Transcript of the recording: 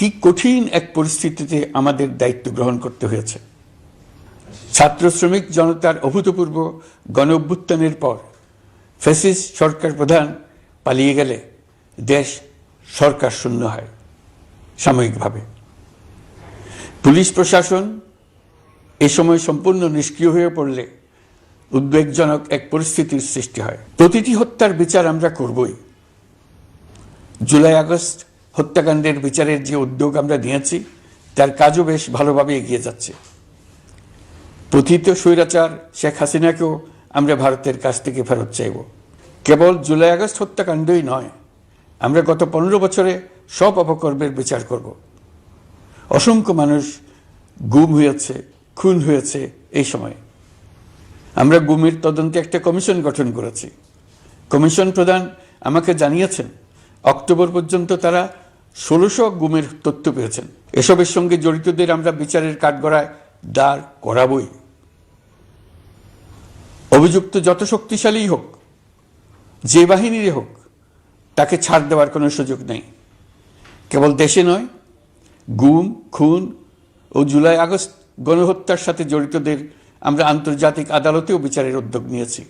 কি কঠিন এক পরিস্থিতিতে আমাদের দায়িত্ব গ্রহণ করতে হয়েছে। ছাত্র শ্রমিক জনতার অভূতপূর্ব গণ অভ্যুত্থানের পর ফ্যাসিস্ট সরকার প্রধান পালিয়ে গেলে দেশ সরকার শূন্য হয় সাময়িকভাবে। পুলিশ প্রশাসন এ সময় সম্পূর্ণ নিষ্ক্রিয় হয়ে পড়লে উদ্বেগজনক এক পরিস্থিতির সৃষ্টি হয়। প্রতিটি হত্যার বিচার আমরা করবই। জুলাই আগস্ট হত্যাকাণ্ডের বিচারের যে উদ্যোগ আমরা নিয়েছি তার কাজও বেশ ভালোভাবে এগিয়ে যাচ্ছে। পতিত স্বৈরাচার শেখ হাসিনাকেও আমরা ভারতের কাছ থেকে ফেরত চাইব। কেবল জুলাই আগস্ট হত্যাকাণ্ডই নয়, আমরা গত 15 বছরে সব অপকর্মের বিচার করব। অসংখ্য মানুষ গুম হয়েছে, খুন হয়েছে। এই সময় আমরা গুমের তদন্তে একটা কমিশন গঠন করেছি। কমিশন প্রধান আমাকে জানিয়েছেন অক্টোবর পর্যন্ত তারা 1600 গুমের তথ্য পেয়েছেন। এসবের সঙ্গে জড়িতদের আমরা বিচারের কাঠগড়ায় দাঁড় করাবই। অভিযুক্ত যত শক্তিশালী হোক, যে বাহিনীরই হোক, তাকে ছাড় দেওয়ার কোনো সুযোগ নেই। কেবল দেশে নয়, গুম, খুন ও জুলাই আগস্ট গণহত্যার সাথে জড়িতদের আমরা আন্তর্জাতিক আদালতেও বিচারের উদ্যোগ নিয়েছি।